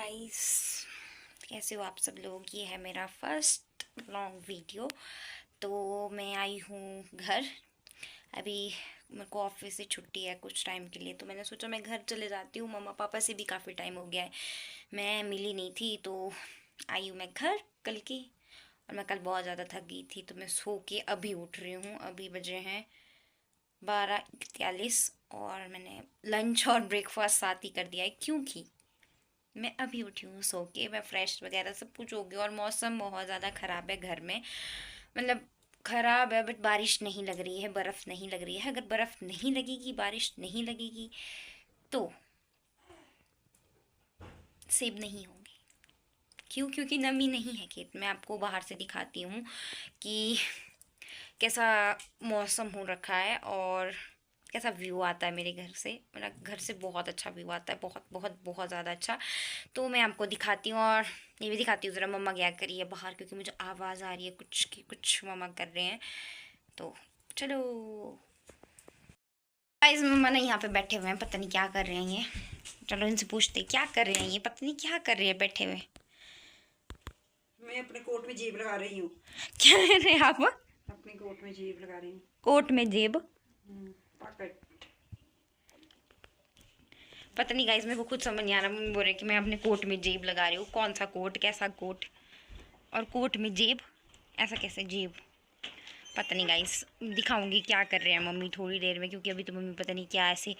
Guys, कैसे हो आप सब लोग। ये है मेरा फर्स्ट लॉन्ग वीडियो। तो मैं आई हूँ घर। अभी मेरे को ऑफिस से छुट्टी है कुछ टाइम के लिए, तो मैंने सोचा मैं घर चले जाती हूँ। मम्मा पापा से भी काफ़ी टाइम हो गया है, मैं मिली नहीं थी, तो आई हूँ मैं घर कल की। और मैं कल बहुत ज़्यादा थक गई थी, तो मैं सो के अभी उठ रही हूँ। अभी बजे हैं 12:41 और मैंने लंच और ब्रेकफास्ट साथ ही कर दिया है, क्योंकि मैं अभी उठी हूँ सो के। मैं फ्रेश वगैरह सब कुछ हो गया और मौसम बहुत ज़्यादा ख़राब है घर में। मतलब ख़राब है, बट बारिश नहीं लग रही है, बर्फ़ नहीं लग रही है। अगर बर्फ़ नहीं लगेगी, बारिश नहीं लगेगी, तो सेब नहीं होंगे। क्यों? क्योंकि नमी नहीं है खेत में। आपको बाहर से दिखाती हूँ कि कैसा मौसम हो रखा है और कैसा व्यू आता है मेरे घर से। मेरा घर से बहुत अच्छा व्यू आता है, बहुत बहुत बहुत ज़्यादा अच्छा। तो मैं आपको दिखाती हूँ और ये भी दिखाती हूँ ज़रा मम्मा क्या कर रही है बाहर, क्योंकि मुझे आवाज़ आ रही है कुछ की कुछ मम्मा कर रहे हैं। तो चलो गाइस, मम्मा ने यहाँ पे बैठे हुए हैं, पता नहीं क्या कर रहे हैं ये। चलो इनसे पूछते क्या कर रहे हैं ये, पता नहीं क्या कर रहे हैं बैठे हुए। मैं अपने कोट में जेब लगा रही हूँ। क्या कर रहे हैं आप? अपने कोट में जेब लगा रही हूँ। कोट में जेब? पॉकेट। पता नहीं गाइस, मेरे को खुद समझ नहीं आ रहा। मम्मी बोल रहे कि मैं अपने कोट में जेब लगा रही हूँ। कौन सा कोट, कैसा कोट, और कोट में जेब, ऐसा कैसे जेब? पता नहीं गाइस, दिखाऊंगी क्या कर रहे हैं मम्मी थोड़ी देर में, क्योंकि अभी तो मम्मी पता नहीं क्या ऐसे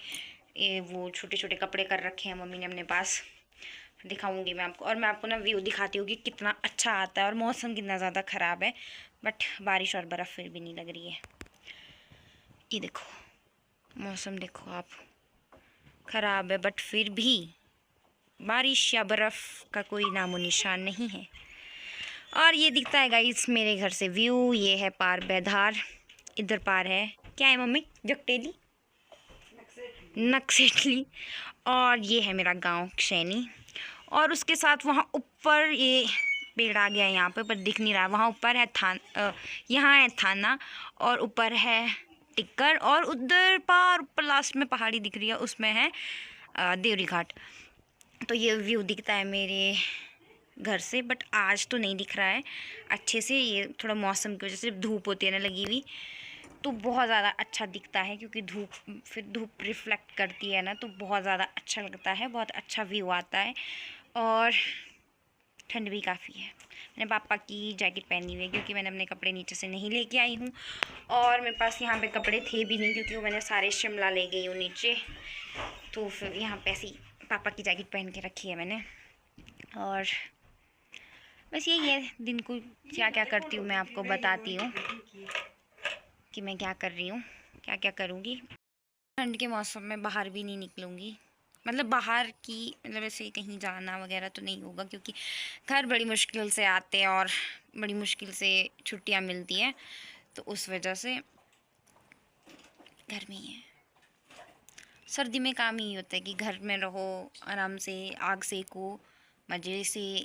वो छोटे छोटे कपड़े कर रखे हैं मम्मी ने अपने पास। दिखाऊंगी मैं आपको, और मैं आपको ना व्यू दिखाती हूँ कि कितना अच्छा आता है और मौसम कितना ज़्यादा ख़राब है, बट बारिश और बर्फ़ फिर भी नहीं लग रही है। ये देखो मौसम, देखो आप, ख़राब है बट फिर भी बारिश या बर्फ़ का कोई नामो निशान नहीं है। और ये दिखता है गाइस मेरे घर से व्यू। ये है पार बैधार, इधर पार है क्या है मम्मी, जगटेली, नक्सेटली। और ये है मेरा गांव क्षैनी। और उसके साथ वहाँ ऊपर ये पेड़ आ गया है यहाँ पे, पर दिख नहीं रहा। वहाँ ऊपर है यहाँ है थाना, और ऊपर है टिक्कर, और उधर पार ऊपर लास्ट में पहाड़ी दिख रही है, उसमें है देवरी घाट। तो ये व्यू दिखता है मेरे घर से, बट आज तो नहीं दिख रहा है अच्छे से। ये थोड़ा मौसम की वजह से, धूप होती है ना लगी हुई, तो बहुत ज़्यादा अच्छा दिखता है, क्योंकि धूप रिफ्लेक्ट करती है ना, तो बहुत ज़्यादा अच्छा लगता है, बहुत अच्छा व्यू आता है। और ठंड भी काफ़ी है। मैंने पापा की जैकेट पहनी हुई है, क्योंकि मैंने अपने कपड़े नीचे से नहीं लेके आई हूँ, और मेरे पास यहाँ पे कपड़े थे भी नहीं, क्योंकि वो मैंने सारे शिमला ले गई हूँ नीचे। तो फिर यहाँ पे ऐसी पापा की जैकेट पहन के रखी है मैंने। और बस यही है, दिन को क्या क्या करती हूँ मैं आपको बताती हूँ कि मैं क्या कर रही हूँ, क्या क्या करूँगी। ठंड के मौसम में बाहर भी नहीं निकलूँगी, मतलब बाहर की, मतलब ऐसे कहीं जाना वगैरह तो नहीं होगा, क्योंकि घर बड़ी मुश्किल से आते हैं और बड़ी मुश्किल से छुट्टियाँ मिलती हैं, तो उस वजह से घर में ही है। सर्दी में काम ही होता है कि घर में रहो, आराम से आग सेको, मज़े से।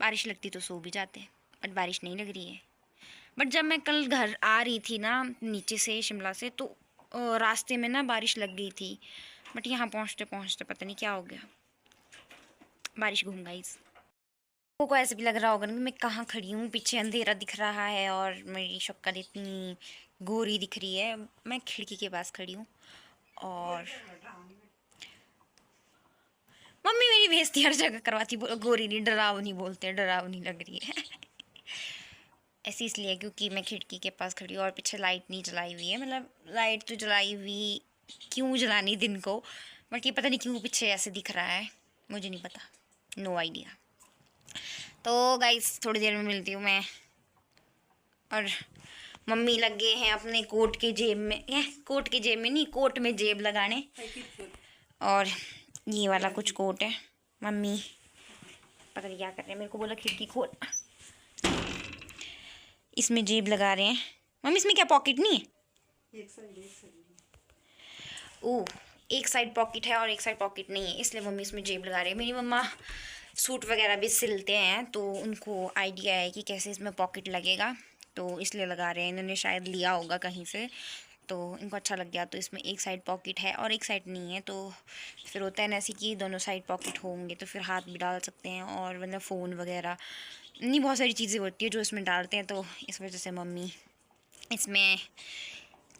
बारिश लगती तो सो भी जाते, बट बारिश नहीं लग रही है। बट जब मैं कल घर आ रही थी ना नीचे से शिमला से, तो रास्ते में ना बारिश लग गई थी, बट यहाँ पहुँचते पहुँचते पता नहीं क्या हो गया, बारिश घूम गई। लोगों को ऐसे भी लग रहा होगा ना कि मैं कहाँ खड़ी हूँ, पीछे अंधेरा दिख रहा है और मेरी शक्ल इतनी गोरी दिख रही है। मैं खिड़की के पास खड़ी हूँ, और मम्मी मेरी बेइज्जती हर जगह करवाती, गोरी नहीं, डरावनी बोलते, डरावनी लग रही है। ऐसी इसलिए क्योंकि मैं खिड़की के पास खड़ी हूँ और पीछे लाइट नहीं जलाई हुई है। मतलब लाइट तो जलाई हुई, क्यों जलानी दिन को, बट ये पता नहीं क्यों पीछे ऐसे दिख रहा है, मुझे नहीं पता, नो आइडिया। तो गाइस थोड़ी देर में मिलती हूँ मैं। और मम्मी लगे हैं अपने कोट के जेब में, कोट के जेब में नहीं, कोट में जेब लगाने। और ये वाला कुछ कोट है, मम्मी पता नहीं क्या कर रहे हैं, मेरे को बोला खिड़की खोल, इसमें जेब लगा रहे हैं। मम्मी इसमें क्या पॉकेट नहीं है? ओह, एक साइड पॉकेट है और एक साइड पॉकेट नहीं है, इसलिए मम्मी इसमें जेब लगा रही है। मेरी मम्मा सूट वगैरह भी सिलते हैं, तो उनको आइडिया है कि कैसे इसमें पॉकेट लगेगा, तो इसलिए लगा रहे हैं। इन्होंने शायद लिया होगा कहीं से, तो इनको अच्छा लग गया। तो इसमें एक साइड पॉकेट है और एक साइड नहीं है, तो फिर होता है ना ऐसे कि दोनों साइड पॉकेट होंगे तो फिर हाथ भी डाल सकते हैं, और मतलब फ़ोन वगैरह नहीं, बहुत सारी चीज़ें होती है जो इसमें डालते हैं। तो इस वजह से मम्मी इसमें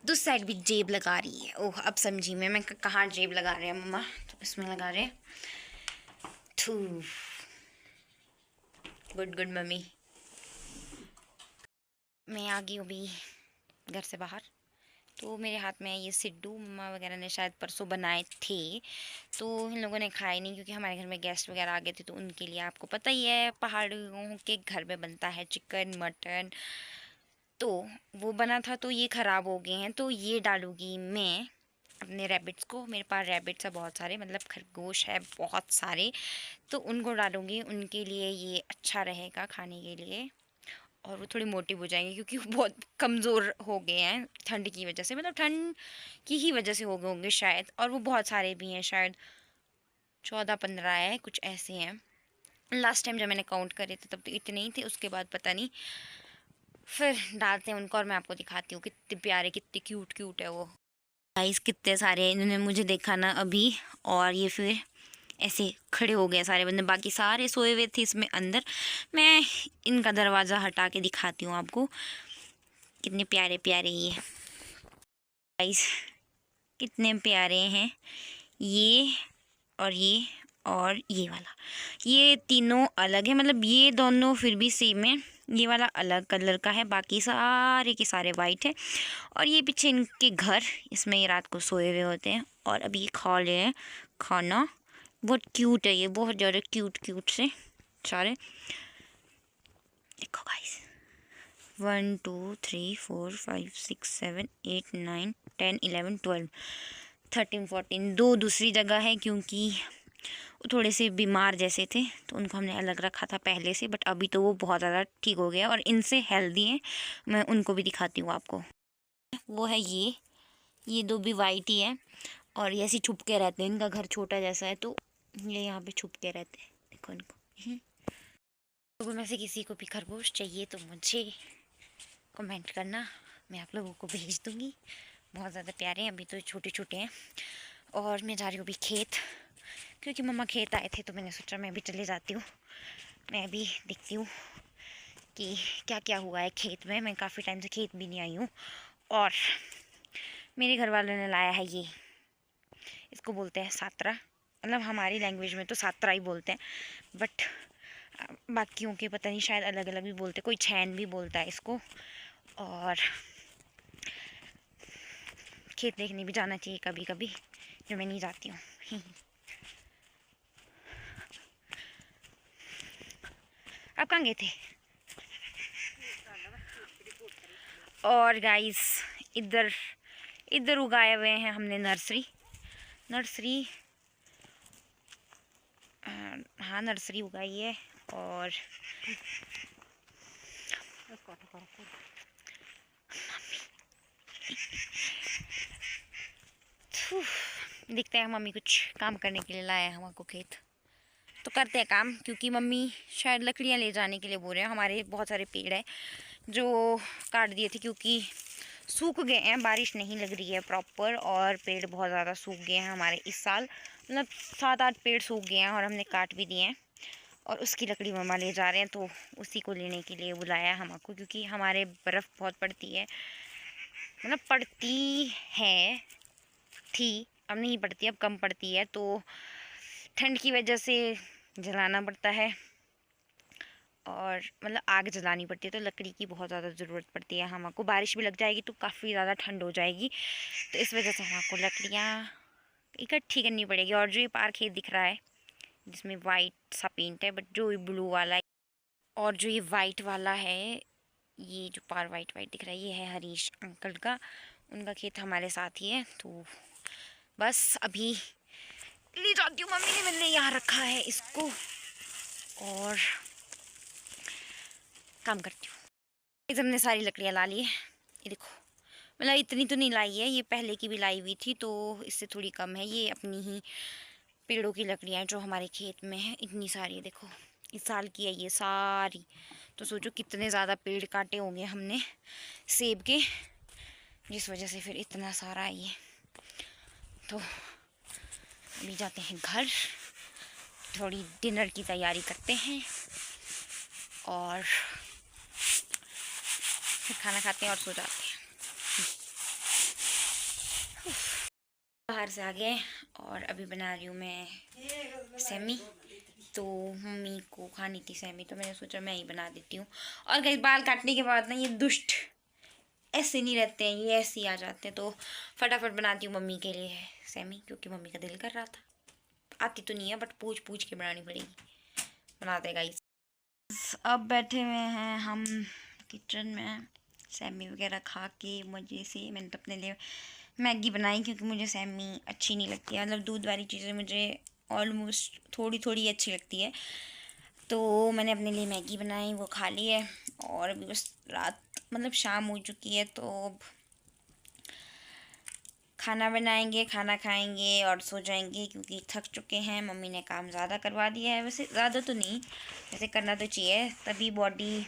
दूसरी साइड भी जेब लगा रही है। ओह, अब समझी मैं कहाँ जेब लगा रहे हैं मम्मा, तो इसमें लगा रहे हैं। Good good mummy. मैं आ गई हूँ अभी घर से बाहर, तो मेरे हाथ में ये सिड्डू मम्मा वगैरह ने शायद परसों बनाए थे, तो इन लोगों ने खाए नहीं क्योंकि हमारे घर में गेस्ट वगैरह आ गए थे। तो उनके लिए आपको पता ही है पहाड़ियों के घर में बनता है चिकन मटन, तो वो बना था तो ये ख़राब हो गए हैं। तो ये डालूँगी मैं अपने रैबिट्स को, मेरे पास रैबिट्स है बहुत सारे, मतलब खरगोश है बहुत सारे, तो उनको डालूँगी, उनके लिए ये अच्छा रहेगा खाने के लिए। और वो थोड़ी मोटिव हो जाएंगे क्योंकि वो बहुत कमज़ोर हो गए हैं ठंड की वजह से, मतलब ठंड की ही वजह से हो गए होंगे शायद। और वो बहुत सारे भी हैं, शायद 14-15 है, कुछ ऐसे हैं। लास्ट टाइम जब मैंने काउंट करे थे तब तो इतने ही थे, उसके बाद पता नहीं। फिर डालते हैं उनको और मैं आपको दिखाती हूँ कितने प्यारे कितने क्यूट क्यूट है वो। गाइस कितने सारे हैं, इन्होंने मुझे देखा ना अभी, और ये फिर ऐसे खड़े हो गए सारे बंदे, बाकी सारे सोए हुए थे इसमें अंदर। मैं इनका दरवाज़ा हटा के दिखाती हूँ आपको कितने प्यारे प्यारे ये गाइस, कितने प्यारे हैं ये, और ये, और ये वाला, ये तीनों अलग है, मतलब ये दोनों फिर भी सेम है, ये वाला अलग कलर का है, बाकी सारे के सारे वाइट है। और ये पीछे इनके घर, इसमें ये रात को सोए हुए होते हैं और अभी ये खा रहे हैं खाना। बहुत क्यूट है ये, बहुत ज़्यादा क्यूट क्यूट से सारे। देखो गाइस, 1 2 3 4 5 6 7 8 9 10 11 12 13 14, दो दूसरी जगह है क्योंकि वो थोड़े से बीमार जैसे थे तो उनको हमने अलग रखा था पहले से, बट अभी तो वो बहुत ज़्यादा ठीक हो गया और इनसे हेल्दी हैं। मैं उनको भी दिखाती हूँ आपको। वो है ये दो भी वाइट ही है और ये ऐसे छुप के रहते हैं, इनका घर छोटा जैसा है तो ये यहाँ पे छुप के रहते हैं। देखो इनको। लोगों में से किसी को भी खरगोश चाहिए तो मुझे कमेंट करना, मैं आप लोगों को भेज दूँगी। बहुत ज़्यादा प्यारे हैं, अभी तो छोटे छोटे हैं। और मैं जा रही हूँ अभी खेत, क्योंकि मम्मा खेत आए थे तो मैंने सोचा मैं भी चले जाती हूँ। मैं भी देखती हूँ कि क्या क्या हुआ है खेत में, मैं काफ़ी टाइम से खेत भी नहीं आई हूँ। और मेरे घर वालों ने लाया है ये, इसको बोलते हैं सात्रा, मतलब हमारी लैंग्वेज में तो सात्रा ही बोलते हैं, बट बाकियों के पता नहीं शायद अलग अलग भी बोलते, कोई छैन भी बोलता है इसको। और खेत देखने भी जाना चाहिए कभी कभी, जो मैं नहीं जाती हूँ। आप कहाँ गए थे? और गाइस इधर इधर उगाए हुए हैं हमने नर्सरी हाँ नर्सरी उगाई है। और देखते हैं, मम्मी कुछ काम करने के लिए लाया है हमको खेत, तो करते हैं काम, क्योंकि मम्मी शायद लकड़ियाँ ले जाने के लिए बोल रहे हैं। हमारे बहुत सारे पेड़ हैं जो काट दिए थे क्योंकि सूख गए हैं, बारिश नहीं लग रही है प्रॉपर, और पेड़ बहुत ज़्यादा सूख गए हैं हमारे इस साल, मतलब 7-8 पेड़ सूख गए हैं और हमने काट भी दिए हैं। और उसकी लकड़ी मम्मा ले जा रहे हैं, तो उसी को लेने के लिए बुलाया हमको, क्योंकि हमारे बर्फ़ बहुत पड़ती है, मतलब पड़ती है थी, अब नहीं पड़ती, अब कम पड़ती है, तो ठंड की वजह से जलाना पड़ता है, और मतलब आग जलानी पड़ती है, तो लकड़ी की बहुत ज़्यादा ज़रूरत पड़ती है हमको। बारिश भी लग जाएगी तो काफ़ी ज़्यादा ठंड हो जाएगी, तो इस वजह से हमको लकड़ियाँ इकट्ठी करनी पड़ेगी। और जो ये पार खेत दिख रहा है जिसमें वाइट सा पेंट है, बट जो ये ब्लू वाला है और जो ये वाइट वाला है, ये जो पार वाइट वाइट दिख रहा है, ये है हरीश अंकल का, उनका खेत हमारे साथ ही है। तो बस अभी ले जाती हूँ, मम्मी ने मैंने यहाँ रखा है इसको और काम करती हूँ। हमने सारी लकड़ियाँ ला ली है, ये देखो, मतलब इतनी तो नहीं लाई है, ये पहले की भी लाई हुई थी तो इससे थोड़ी कम है। ये अपनी ही पेड़ों की लकड़ियाँ जो हमारे खेत में है, इतनी सारी देखो, इस साल की है ये सारी, तो सोचो कितने ज़्यादा पेड़ काटे होंगे हमने सेब के, जिस वजह से फिर इतना सारा ये। तो अभी जाते हैं घर, थोड़ी डिनर की तैयारी करते हैं और फिर खाना खाते हैं और सो जाते हैं। बाहर से आ गए और अभी बना रही हूँ मैं सेमी। तो मम्मी को खानी थी सेमी, तो मैंने सोचा मैं ही बना देती हूँ। और कई बाल काटने के बाद ना ये दुष्ट ऐसे नहीं रहते हैं, ये ऐसे ही आ जाते हैं। तो फटाफट बनाती हूँ मम्मी के लिए सेमी, क्योंकि मम्मी का दिल कर रहा था। आती तो नहीं है बट पूछ पूछ के बनानी पड़ेगी। बना देगा इस। अब बैठे हुए हैं हम किचन में, सेमी वगैरह खा के मज़े से। मैंने तो अपने लिए मैगी बनाई, क्योंकि मुझे सेमी अच्छी नहीं लगती है। मतलब दूध वाली चीज़ें मुझे ऑलमोस्ट थोड़ी थोड़ी अच्छी लगती है। तो मैंने अपने लिए मैगी बनाई, वो खा ली है। और अभी बस रात मतलब शाम हो चुकी है, तो अब खाना बनाएंगे, खाना खाएंगे और सो जाएंगे, क्योंकि थक चुके हैं। मम्मी ने काम ज़्यादा करवा दिया है, वैसे ज़्यादा तो नहीं, वैसे करना तो चाहिए, तभी बॉडी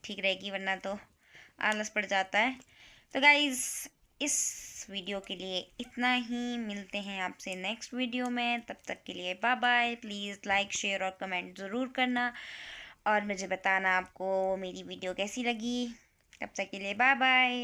ठीक रहेगी, वरना तो आलस पड़ जाता है। तो गाइज़ इस वीडियो के लिए इतना ही। मिलते हैं आपसे नेक्स्ट वीडियो में, तब तक के लिए bye bye. Please like share और कमेंट ज़रूर करना और मुझे बताना आपको मेरी वीडियो कैसी लगी। तब तक के लिए बाय बाय।